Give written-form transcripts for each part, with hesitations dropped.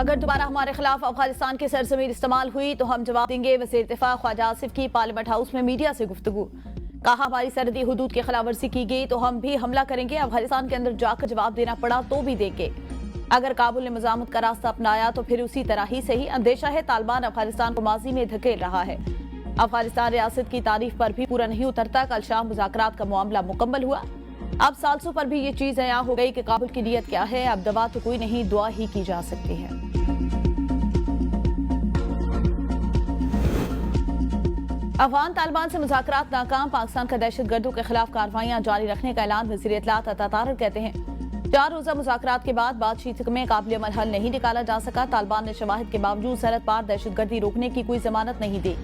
अगर दोबारा हमारे खिलाफ अफगानिस्तान की सरजमीन इस्तेमाल हुई तो हम जवाब देंगे। वज़ीर दिफा ख्वाजा आसिफ की पार्लियामेंट हाउस में मीडिया से गुफ्तगू। कहा हमारी सरहदी हुदूद की खिलाफवर्जी की गई तो हम भी हमला करेंगे। अफगानिस्तान के अंदर जाकर जवाब देना पड़ा तो भी देंगे। अगर काबुल ने मज़ामत का रास्ता अपनाया तो फिर उसी तरह ही सही। अंदेशा है तालिबान अफगानिस्तान को माजी में धकेल रहा है। अफगानिस्तान रियासत की तारीफ पर भी पूरा नहीं उतरता। कल शाम मुज़ाकरात का मामला मुकम्मल हुआ। अब सालसों पर भी ये चीज अया हो गई कि काबुल की नीयत क्या है। अब दवा तो कोई नहीं, दुआ ही की जा सकती है। अफगान तालिबान से मुज़ाकरात नाकाम। पाकिस्तान का दहशतगर्दों के खिलाफ कार्रवाइयां जारी रखने का ऐलान। वज़ीर इत्तलात अता तारिक कहते हैं 4 रोज़ा मुज़ाकरात के बाद बातचीत में काबिल अमल हल नहीं निकाला जा सका। तालिबान ने शवाहिद के बावजूद सरहद पार दहशतगर्दी रोकने की कोई जमानत नहीं दी।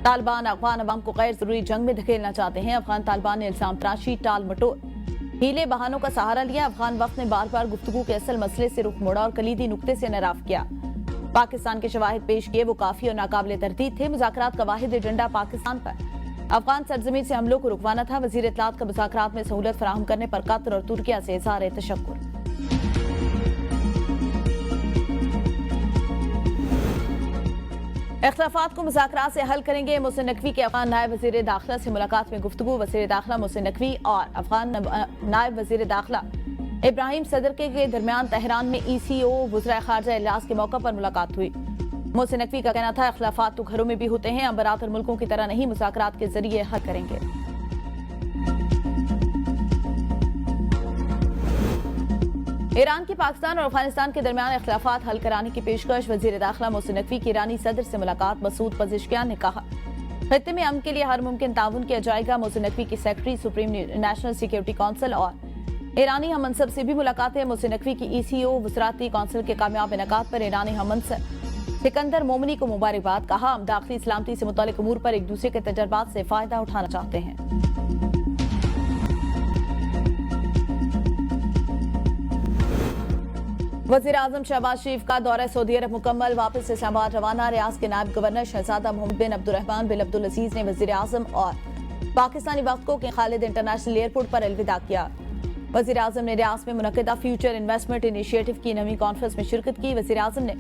तालिबान अफगान अवाम को गैर जरूरी जंग में धकेलना चाहते हैं। अफगान तालिबान ने इल्जाम तराशी, टाल मटोल, हीले बहानों का सहारा लिया। अफगान वक्त ने बार बार गुफ्तगू के असल मसले से रुख मोड़ा और कलीदी नुक्ते से नराफ किया। पाकिस्तान के शवाहिद पेश किए, वो काफी और नाकाबिले तरदीद थे। मुज़ाकरात का वाहिद एजेंडा पाकिस्तान पर अफगान सरजमीन से हमलों को रुकवाना था। वज़ीर इत्तलात का मुज़ाकरात में सहूलत फराहम करने पर कतर और तुर्किया से इज़हार तशक्कुर। इख्तिलाफात को मुज़ाकरात से हल करेंगे। मोहसिन नकवी के अफगान नायब वज़ीर दाखिला से मुलाकात में गुफ्तगू। वज़ीर दाखिला मोहसिन नकवी और अफगान नायब वज़ीर दाखिला इब्राहिम सदर के दरमियान तेहरान में ECO वज़राए खारजा इजलास के मौका पर मुलाकात हुई। मोहसिन नकवी का कहना था इख्तिलाफात तो घरों में भी होते हैं, हम बरातर मुल्कों की तरह नहीं, मुज़ाकरात के जरिए हल करेंगे। ईरान की पाकिस्तान और अफगानिस्तान के दरमियान इख्तिलाफात हल कराने की पेशकश। वज़ीर दाखिला मोहसिन नकवी की ईरानी सदर से मुलाकात। मसूद पज़ेश्कियान ने कहा खत्ते में अमन के लिए हर मुमकिन ताउन किया जाएगा। मोहसिन नकवी की secretary supreme national security council और ईरानी हम मनसब से भी मुलाकातें। मोहसिन नकवी की ECO वज़राती काउंसिल के कामयाब इनेकाद पर ईरानी हम मनसब सिकंदर मोमनी को मुबारकबाद। कहा हम दाखिली सलामती से मुतालिक अमूर पर एक दूसरे के तजर्बात से फायदा उठाना चाहते हैं। वज़ीर आज़म शहबाज शरीफ का दौरा सऊदी अरब मुकम्मल। वापस इस्लामाबाद रवाना। रियासत के नायब गवर्नर शहजादा मोहम्मद बिन अब्दुर्रहमान बिन अब्दुल अजीज ने वज़ीर आज़म और पाकिस्तानी वक्त को किंग खालिद इंटरनेशनल एयरपोर्ट पर अलविदा किया। वज़ीर आज़म ने रियासत में मुनक़िदा फ्यूचर इन्वेस्टमेंट इनिशिएटिव की नवी कॉन्फ्रेंस में शिरकत की। वज़ीर आज़म ने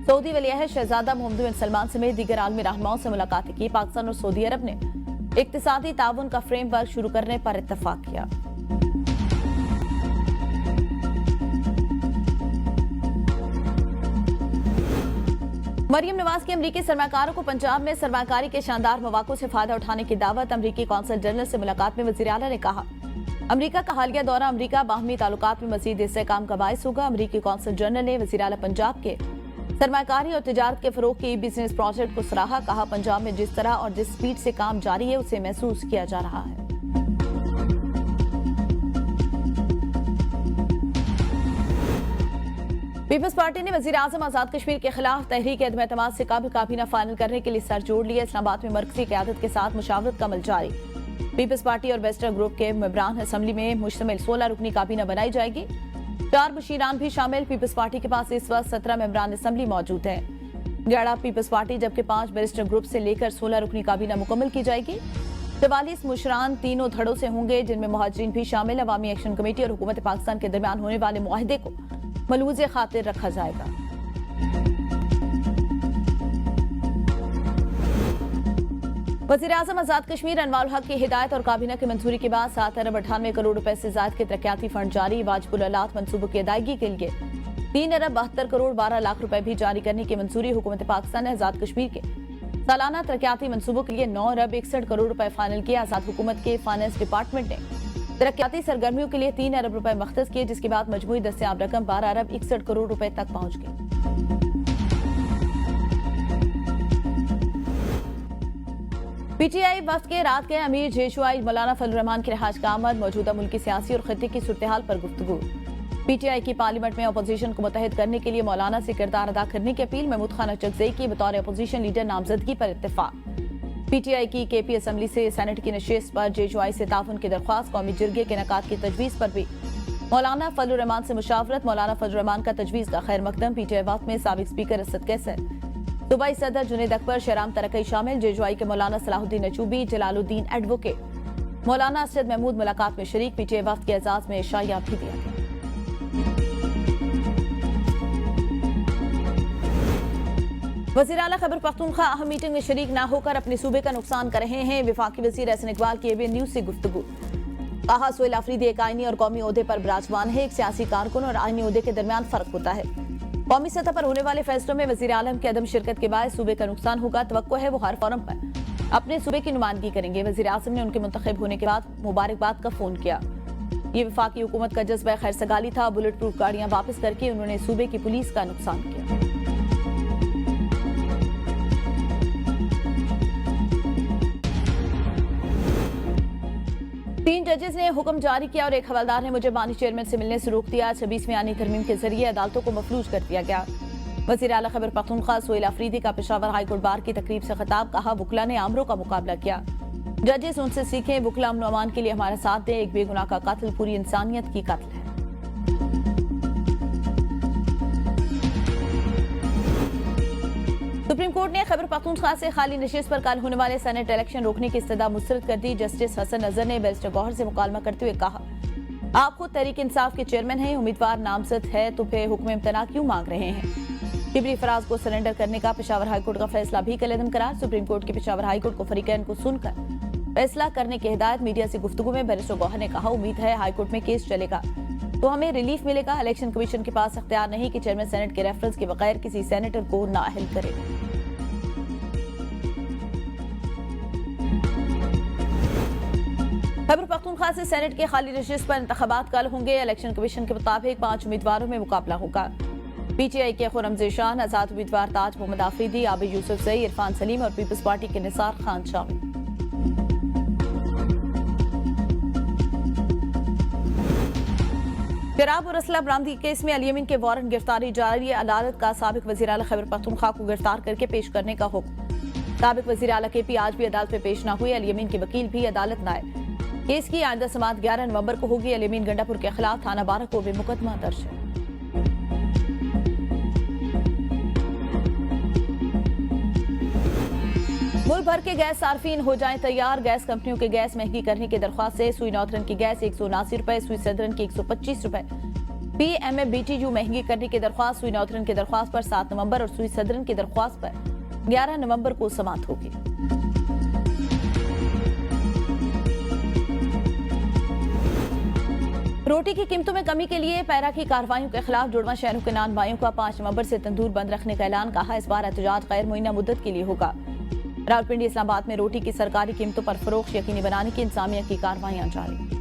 सऊदी वलीअहद शहजादा मोहम्मद बिन सलमान समेत दीगर आलमी रहनुमाओं से मुलाकातें की। पाकिस्तान और सऊदी अरब ने इक़्तिसादी ताउन का फ्रेमवर्क शुरू करने पर इत्तफाक किया। मरियम नवाज की अमरीकी सरमाकारों को पंजाब में सरमाकारी के शानदार मौक़ों से फायदा उठाने की दावत। अमरीकी कौंसल जनरल से मुलाकात में वज़ीर आला ने कहा अमरीका का हालिया दौरा अमरीका बाहमी ताल्लुकात में मज़ीद इस्तेहकाम का बायस होगा। अमरीकी कौंसल जनरल ने वज़ीर आला पंजाब के सरमाकारी और तिजारत के फरोग के बिजनेस प्रोजेक्ट को सराहा। कहा पंजाब में जिस तरह और जिस स्पीड से काम जारी है उसे महसूस किया जा रहा है। पीपल्स पार्टी ने वज़ीर आज़म आज़ाद कश्मीर के खिलाफ तहरीक एदम एतमाद से काबीना फाइनल करने के लिए सर जोड़ लिया। इस्लामाबाद में मरकजी क़यादत के साथ मुशावरत का अमल जारी। पीपल्स पार्टी और वेस्टर्न ग्रुप के मेंबरान असम्बली में मुश्तमिल 16 रुकनी काबीना बनाई जाएगी। 4 मुशीरान भी शामिल। पीपल्स पार्टी के पास इस वक्त 17 मेंबरान असम्बली मौजूद है। गयाड़ा पीपल्स पार्टी जबकि 5 वेस्टर्न ग्रुप से लेकर 16 रुकनी काबीना मुकम्मल की जाएगी। 44 मुशरान तीनों धड़ों से होंगे जिनमें मुहाजिरीन भी शामिल। अवामी एक्शन कमेटी और हुकूमत पाकिस्तान के दरमियान होने वाले मुआहदे को मलूज़े खातिर रखा जाएगा। वज़ीर आज़म आज़ाद कश्मीर अनवार हक की हिदायत और काबीना की मंजूरी के बाद 7 अरब 98 करोड़ रुपए से ज़ायद के तरक्याती फंड जारी। वाजिबुल अलात मनसूबों की अदायगी के लिए 3 अरब 72 करोड़ 12 लाख रुपए भी जारी करने की मंजूरी। हुकूमत पाकिस्तान ने आज़ाद कश्मीर के सालाना तरक्याती मंसूबों के लिए 9 अरब 61 करोड़ रुपए फाइनल किए। आज़ाद हुकूमत के फाइनेंस डिपार्टमेंट ने तरक्याती सरगर्मियों के लिए 3 अरब रुपए मख्तस किए, जिसके बाद मजमूई दस्तियाब रकम 12 अरब 61 करोड़ रुपए तक पहुंच गई। PTI वफ्द के रात के अमीर जेशुआई मौलाना फजल रहमान की रिहाइश का आमद। मौजूदा मुल्की सियासी और खित्ते की सूरत-ए-हाल पर गुफ्तगू। PTI की पार्लियामेंट में अपोजिशन को मुत्तहिद करने के लिए मौलाना से किरदार अदा करने की अपील। महमूद खान अचकज़ई की बतौर अपोजिशन लीडर नामजदगी पर इत्तेफाक। PTI की KP असम्बली से सेनेट की नशिस्त पर जेशुआई से ताउन की दरख्वास्त। कौमी जिरगे के इनेकाद की तजवीज़ पर भी मौलाना फजल रहमान से मुशावरत। मौलाना फजल रहमान का तजवीज़ का खैर मकदम। PTI वक्त में साबिक स्पीकर असद कैसर, सूबाई सदर जुनैद अकबर, शहराम तरक्की शामिल। जेशुआई के मौलाना सलाहुद्दीन अचूबी, जलालुद्दीन एडवोकेट, मौलाना असद महमूद मुलाकात में शरीक। PTI वक्त के एजाज में शाया भी दिया गया। वज़ीर आला खैबर पख्तूनख्वा अहम मीटिंग में शरीक न होकर अपने सूबे का नुकसान कर रहे हैं। वफाकी वज़ीर एहसन इकबाल की एबीएन न्यूज से गुफ्तगू। कहा, सोहेल अफरीदी एक आईनी और कौमी ओहदे पर विराजमान है। एक सियासी कारकुन और आईनी ओहदे के दरमियान फर्क होता है। कौमी सतह पर होने वाले फैसलों में वज़ीर आलम के अदम शिरकत के बाद सूबे का नुकसान होगा। तवक्को है वो हर फोरम पर अपने सूबे की नुमाइंदगी करेंगे। वज़ीर आज़म ने उनके मुंतखब होने के बाद मुबारकबाद का फोन किया। ये वफाकी हुकूमत का जज्बा खैर सगाली था। बुलेट प्रूफ गाड़ियां वापस करके उन्होंने सूबे की पुलिस का नुकसान किया। तीन जजेस ने हुक्म जारी किया और एक हवलदार ने मुझे बानी चेयरमैन से मिलने से रोक दिया। 26वीं आनी तरमीम के जरिए अदालतों को मफलूज कर दिया गया। वज़ीर आला खैबर पख्तूनख्वा सोहेल अफरीदी का पेशावर हाईकोर्ट बार की तकरीब से खिताब। कहा, वुकला ने आमरों का मुकाबला किया। जजेस उनसे सीखें। वुकला अमन अमान के लिए हमारा साथ दें। एक बेगुनाह का कत्ल पूरी इंसानियत की कत्ल है। सुप्रीम कोर्ट ने खैबर पख्तूनख्वा से खाली नशिस्त पर कल होने वाले सेनेट इलेक्शन रोकने की इस्तदा मुस्तरद कर दी। जस्टिस हसन नजर ने बैरिस्टर गौहर से मुकालमा करते हुए कहा, आप खुद तहरीक इंसाफ के चेयरमैन हैं, उम्मीदवार नामजद है तो फिर हुक्म इम्तना क्यों मांग रहे हैं। टिबरी फराज को सरेंडर करने का पेशावर हाईकोर्ट का फैसला भी कलअदम करार। सुप्रीम कोर्ट के पेशावर हाईकोर्ट को फरीकैन को सुनकर फैसला करने की हिदायत। मीडिया से गुफ्तगू में बैरिस्टर गौहर ने कहा, उम्मीद है हाईकोर्ट में केस चलेगा तो हमें रिलीफ मिलेगा। इलेक्शन कमीशन के पास अख्तियार नहीं कि चेयरमैन सेनेट के रेफरेंस के बगैर किसी सेनेटर को नाअहल करे। खैबर पख्तूनख्वा से सेनेट के खाली नशिस्त पर इंतखाबात कल होंगे। इलेक्शन कमीशन के मुताबिक 5 उम्मीदवारों में मुकाबला होगा। पीटीआई के खुर्रम ज़ेशान, आजाद उम्मीदवार ताज मोहम्मद आफरीदी, आबिद यूसुफ जई, इरफान सलीम और पीपल्स पार्टी के निसार खान शामिल। शराब और असला बरामदगी केस में अल-यमीन के वारंट गिरफ्तारी जारी है। अदालत का साबिक वज़ीर आला खैबर पख्तूनख्वा को गिरफ्तार करके पेश करने का हुक्म। साबिक वज़ीर आला KP आज भी अदालत में पेश न हुए। अल-यमीन के वकील भी अदालत न आए। केस की आइंदा समाअत 11 नवंबर को होगी। अल-यमीन गंडापुर के खिलाफ थाना 12 को भी मुकदमा दर्ज है। मुल्क भर के गैस सार्फिन हो जाएं तैयार। गैस कंपनियों के गैस महंगी करने की दरख्वास्त से सुई नॉर्थरन की गैस 179 रुपए, सुई सदरन की 125 रुपए। PMA-BTU महंगी करने की दरख्वास्त सुई नॉर्थरन की दरख्वास्त पर 7 नवंबर और सुई सदरन की दरख्वास्त पर 11 नवंबर को समाअत होगी। रोटी की कीमतों में कमी के लिए पैरा की कार्रवाइयों के खिलाफ जुड़वा शहरों के नान भाइयों का 5 नवंबर से तंदूर बंद रखने का ऐलान। कहा, इस बार एहतजाज गैर मुइन्ना मुद्दत के लिए होगा। रावलपिंडी इस्लामाबाद में रोटी की सरकारी कीमतों पर फरोख्त यकीनी बनाने की इंतजामिया की कार्रवाइयां जारी।